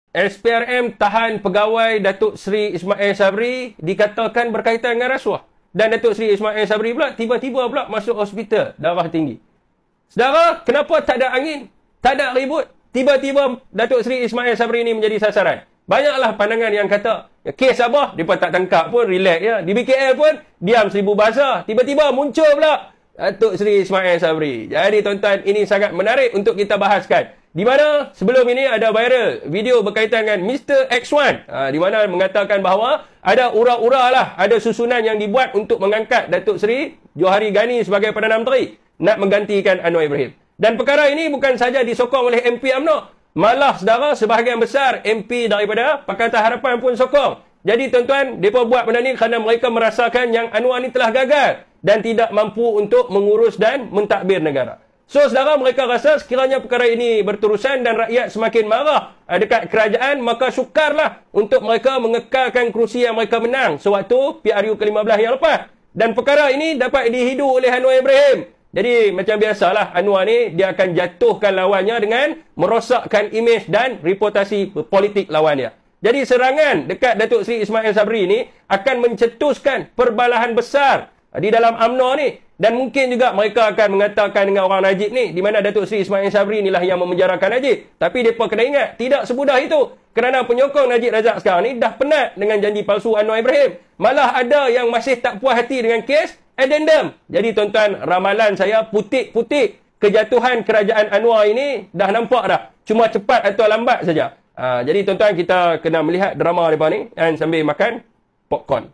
SPRM tahan pegawai Datuk Seri Ismail Sabri dikatakan berkaitan dengan rasuah. Dan Datuk Seri Ismail Sabri pula tiba-tiba pula masuk hospital darah tinggi. Saudara, kenapa tak ada angin? Tak ada ribut. Tiba-tiba Datuk Seri Ismail Sabri ini menjadi sasaran. Banyaklah pandangan yang kata, kes Sabah, mereka tak tangkap pun, relax ya. Di BKL pun, diam 1000 bahasa. Tiba-tiba muncul pula Datuk Seri Ismail Sabri. Jadi tuan-tuan, ini sangat menarik untuk kita bahaskan. Di mana sebelum ini ada viral video berkaitan dengan Mr. X1. Di mana mengatakan bahawa ada ura-ura lah, ada susunan yang dibuat untuk mengangkat Datuk Seri Johari Gani sebagai Perdana Menteri. Nak menggantikan Anwar Ibrahim. Dan perkara ini bukan saja disokong oleh MP UMNO. Malah saudara, sebahagian besar MP daripada Pakatan Harapan pun sokong. Jadi tuan-tuan, mereka buat benda ni kerana mereka merasakan yang Anwar ni telah gagal dan tidak mampu untuk mengurus dan mentadbir negara. So, saudara, mereka rasa sekiranya perkara ini berterusan dan rakyat semakin marah dekat kerajaan, maka sukarlah untuk mereka mengekalkan kerusi yang mereka menang sewaktu PRU ke-15 yang lepas. Dan perkara ini dapat dihidu oleh Anwar Ibrahim. Jadi, macam biasalah, Anwar ni dia akan jatuhkan lawannya dengan merosakkan imej dan reputasi politik lawannya. Jadi, serangan dekat Datuk Seri Ismail Sabri ni akan mencetuskan perbalahan besar di dalam UMNO ni. Dan mungkin juga mereka akan mengatakan dengan orang Najib ni, di mana Datuk Seri Ismail Sabri inilah yang memenjarakan Najib. Tapi mereka kena ingat, tidak semudah itu. Kerana penyokong Najib Razak sekarang ni dah penat dengan janji palsu Anwar Ibrahim. Malah ada yang masih tak puas hati dengan kes addendum. Jadi tuan-tuan, ramalan saya putik-putik kejatuhan kerajaan Anwar ini dah nampak dah. Cuma cepat atau lambat saja. Jadi tuan-tuan, kita kena melihat drama mereka ni dan sambil makan popcorn.